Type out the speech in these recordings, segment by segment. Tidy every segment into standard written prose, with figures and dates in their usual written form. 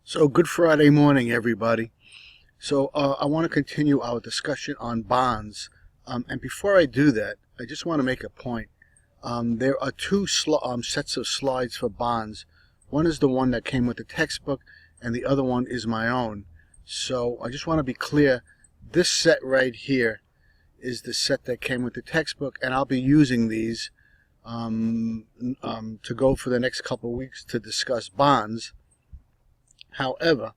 So good Friday morning, everybody. So I want to continue our discussion on bonds. And before I do that, I just want to make a point. There are two sets of slides for bonds. One is the one that came with the textbook, and the other one is my own. So I just want to be clear. This set right here is the set that came with the textbook, and I'll be using these to go for the next couple of weeks to discuss bonds. However,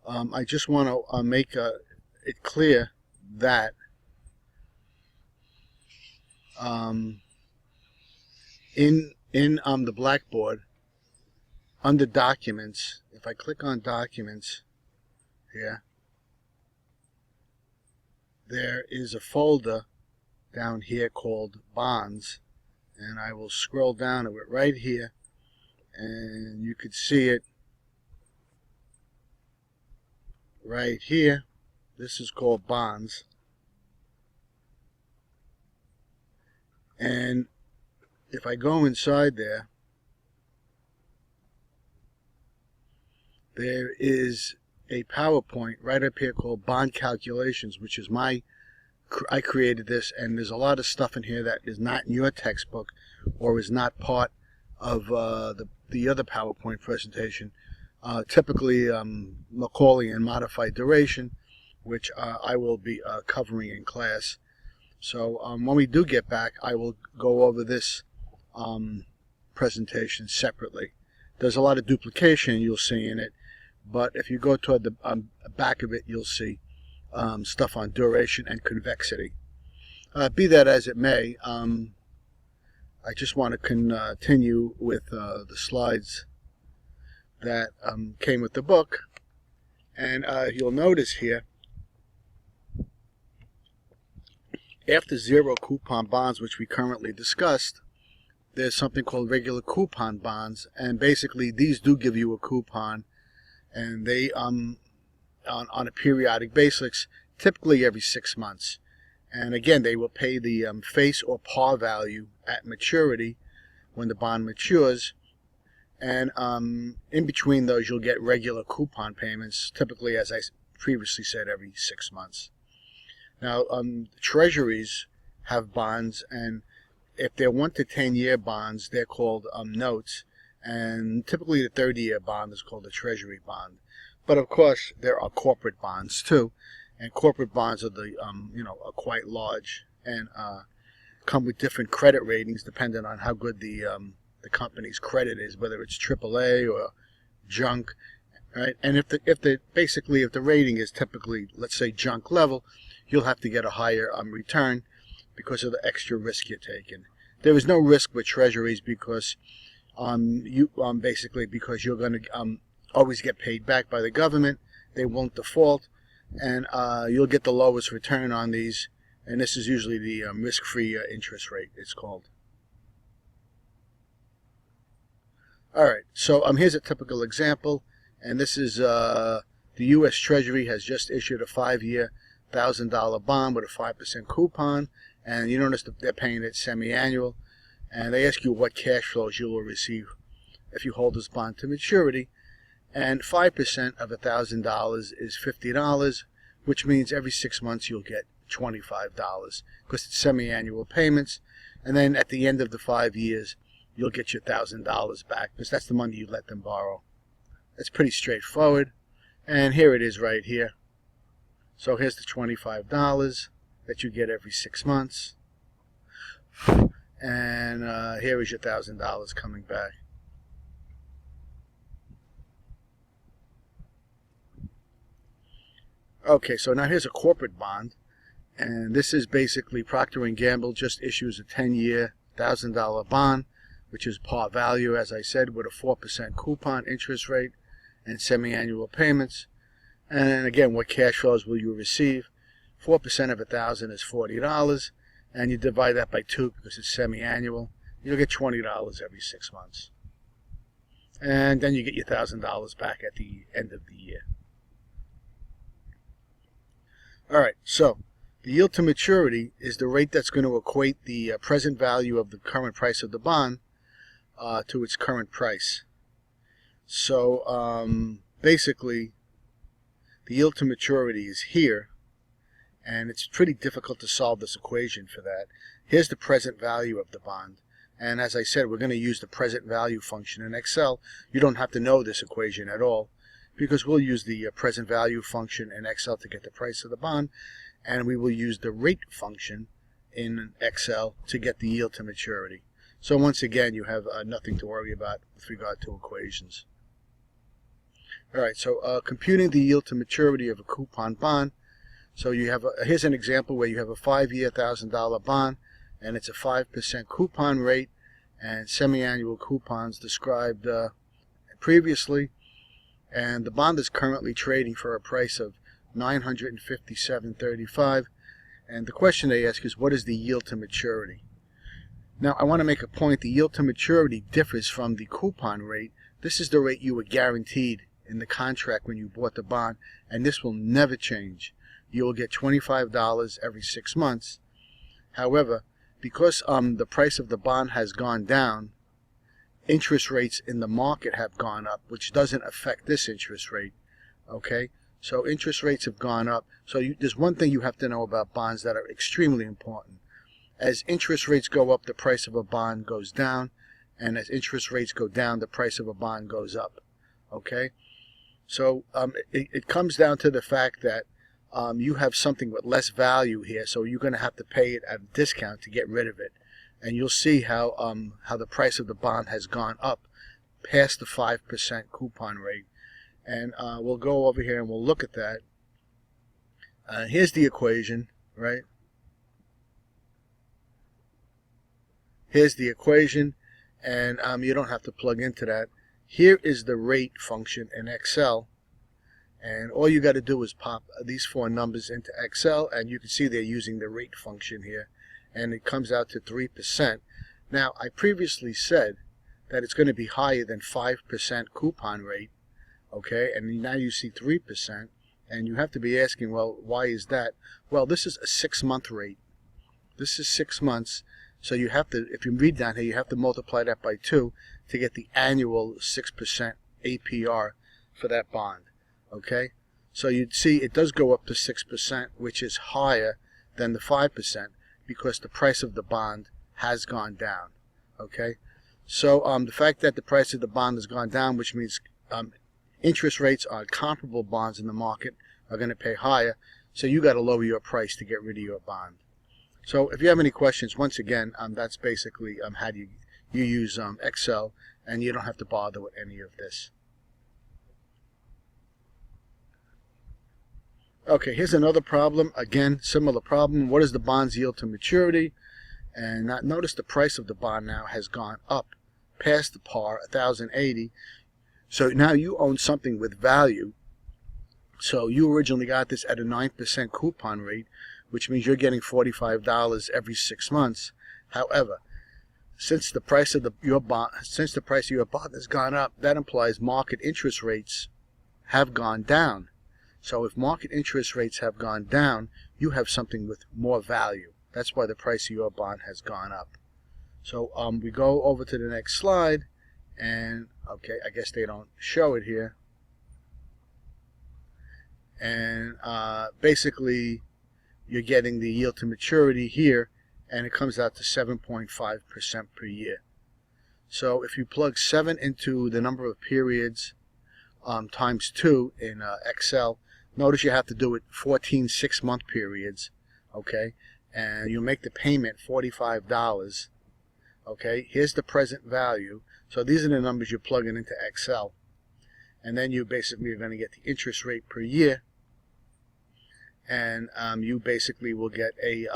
I just want to make it clear that in the Blackboard, under Documents, if I click on Documents here, there is a folder down here called Bonds, and I will scroll down to it right here, and you could see it right here. This is called Bonds, and if I go inside there, there is a PowerPoint right up here called Bond Calculations, which is I created this, and there's a lot of stuff in here that is not in your textbook or is not part of the other PowerPoint presentation. Typically Macaulay and modified duration, which I will be covering in class. So when we do get back, I will go over this presentation separately. There's a lot of duplication you'll see in it, but if you go toward the back of it, you'll see stuff on duration and convexity. Be that as it may, I just want to continue with the slides that came with the book, and you'll notice here, after zero coupon bonds, which we currently discussed, there's something called regular coupon bonds, and basically these do give you a coupon, and they on a periodic basis, typically every 6 months. And again, they will pay the face or par value at maturity when the bond matures. And in between those, you'll get regular coupon payments, typically, as I previously said, every 6 months. Now, treasuries have bonds, and if they're 1 to 10 year bonds, they're called notes, and typically the 30-year bond is called a treasury bond. But of course, there are corporate bonds too, and corporate bonds are are quite large and come with different credit ratings depending on how good the company's credit is, whether it's AAA or junk, right? And if the rating is typically, let's say, junk level, you'll have to get a higher return because of the extra risk you're taking. There is no risk with treasuries because because you're going to always get paid back by the government. They won't default, and you'll get the lowest return on these. And this is usually the risk-free interest rate, it's called. Alright, so here's a typical example, and this is the U.S. Treasury has just issued a 5-year $1,000 bond with a 5% coupon, and you notice that they're paying it semi-annual, and they ask you what cash flows you will receive if you hold this bond to maturity, and 5% of $1,000 is $50, which means every 6 months you'll get $25 because it's semi-annual payments, and then at the end of the 5 years, you'll get your $1,000 back because that's the money you let them borrow. It's pretty straightforward, and here it is right here. So here's the $25 that you get every 6 months, and here is your $1,000 coming back. Okay, so now here's a corporate bond, and this is basically Procter & Gamble just issues a 10-year $1,000 bond, which is par value, as I said, with a 4% coupon interest rate and semi-annual payments. And again, what cash flows will you receive? 4% of $1,000 is $40, and you divide that by 2 because it's semi-annual. You'll get $20 every 6 months. And then you get your $1,000 back at the end of the year. Alright, so the yield to maturity is the rate that's going to equate the present value of the current price of the bond to its current price. So basically the yield to maturity is here, and it's pretty difficult to solve this equation for that. Here's the present value of the bond, and as I said, we're going to use the present value function in Excel. You don't have to know this equation at all, because we'll use the present value function in Excel to get the price of the bond, and we will use the rate function in Excel to get the yield to maturity. So once again, you have nothing to worry about with regard to equations. Alright, so computing the yield to maturity of a coupon bond. So you have here's an example where you have a 5-year $1,000 bond, and it's a 5% coupon rate, and semi-annual coupons described previously, and the bond is currently trading for a price of $957.35, and the question they ask is, what is the yield to maturity? Now I want to make a point. The yield to maturity differs from the coupon rate. This is the rate you were guaranteed in the contract when you bought the bond, and this will never change. You will get $25 every 6 months. However, because the price of the bond has gone down, interest rates in the market have gone up, which doesn't affect this interest rate. Okay, so interest rates have gone up. So there's one thing you have to know about bonds that are extremely important. As interest rates go up, the price of a bond goes down, and as interest rates go down, the price of a bond goes up. Okay, so it comes down to the fact that you have something with less value here, so you're going to have to pay it at a discount to get rid of it. And you'll see how the price of the bond has gone up past the 5% coupon rate. And we'll go over here and we'll look at that. Here's the equation, right? Here's the equation, and you don't have to plug into that. Here is the rate function in Excel, and all you got to do is pop these 4 numbers into Excel, and you can see they're using the rate function here, and it comes out to 3%. Now, I previously said that it's going to be higher than 5% coupon rate, okay, and now you see 3%, and you have to be asking, well, why is that? Well, this is a 6-month rate. This is 6 months, so you have to, if you read down here, you have to multiply that by 2 to get the annual 6% APR for that bond. Okay, so you'd see it does go up to 6%, which is higher than the 5% because the price of the bond has gone down. Okay, so the fact that the price of the bond has gone down, which means interest rates on comparable bonds in the market are going to pay higher, so you got to lower your price to get rid of your bond. So if you have any questions, once again, that's basically how you use Excel, and you don't have to bother with any of this. Okay, here's another problem. Again, similar problem. What is the bond's yield to maturity? And notice the price of the bond now has gone up past the par, 1,080. So now you own something with value. So you originally got this at a 9% coupon rate, which means you're getting $45 every 6 months. However, since the price of your bond has gone up, that implies market interest rates have gone down. So if market interest rates have gone down, you have something with more value. That's why the price of your bond has gone up. So we go over to the next slide, and okay, I guess they don't show it here. And basically, you're getting the yield to maturity here, and it comes out to 7.5% per year. So if you plug 7 into the number of periods times 2 in Excel, notice you have to do it 14 6-month periods, okay? And you make the payment $45, okay? Here's the present value. So these are the numbers you're plugging into Excel. And then you basically are going to get the interest rate per year. And you basically will get a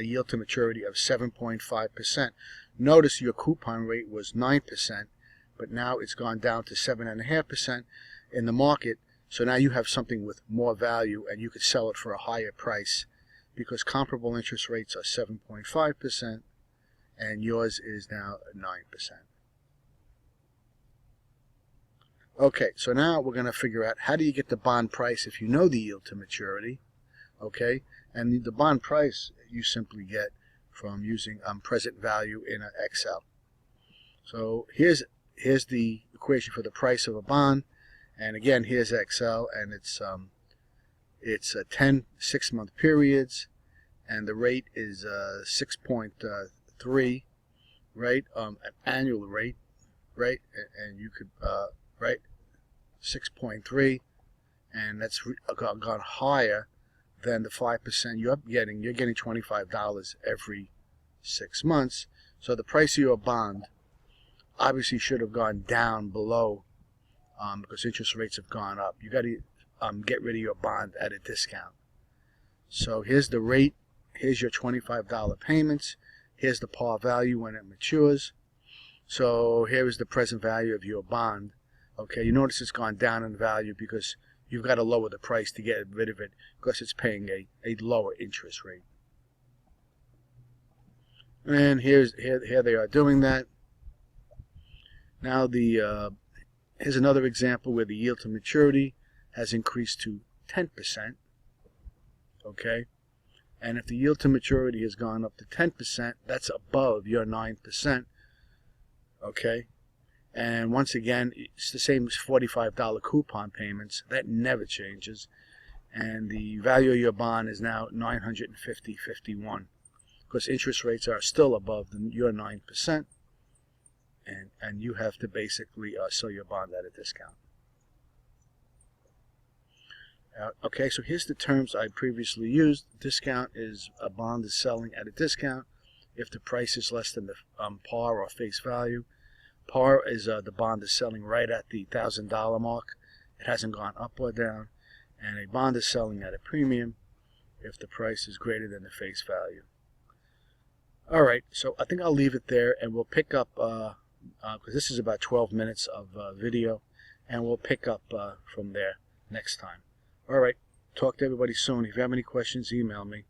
yield to maturity of 7.5%. Notice your coupon rate was 9%, but now it's gone down to 7.5% in the market. So now you have something with more value, and you could sell it for a higher price because comparable interest rates are 7.5%, and yours is now 9%. Okay, so now we're going to figure out how do you get the bond price if you know the yield to maturity. Okay, and the bond price you simply get from using present value in Excel. So here's the equation for the price of a bond, And again, here's Excel, and it's 10 6-month periods, and the rate is 6.3, right? An annual rate, right? And you could right, 6.3, and that's gone higher than the 5% you're getting. You're getting $25 every 6 months. So the price of your bond obviously should have gone down below, because interest rates have gone up. You got to get rid of your bond at a discount. So here's the rate. Here's your $25 payments. Here's the par value when it matures. So here is the present value of your bond. Okay, you notice it's gone down in value because you've got to lower the price to get rid of it, because it's paying a lower interest rate. And here they are doing that. Now here's another example where the yield to maturity has increased to 10%. Okay, and if the yield to maturity has gone up to 10%, that's above your 9%. Okay, and once again, it's the same as $45 coupon payments. That never changes. And the value of your bond is now $950.51, because interest rates are still above your 9%, and you have to basically sell your bond at a discount. Okay, so here's the terms I previously used. Discount is a bond is selling at a discount if the price is less than the par or face value. Par is the bond is selling right at the $1,000 mark. It hasn't gone up or down. And a bond is selling at a premium if the price is greater than the face value. All right, so I think I'll leave it there, and we'll pick up, because this is about 12 minutes of video, and we'll pick up from there next time. All right, talk to everybody soon. If you have any questions, email me.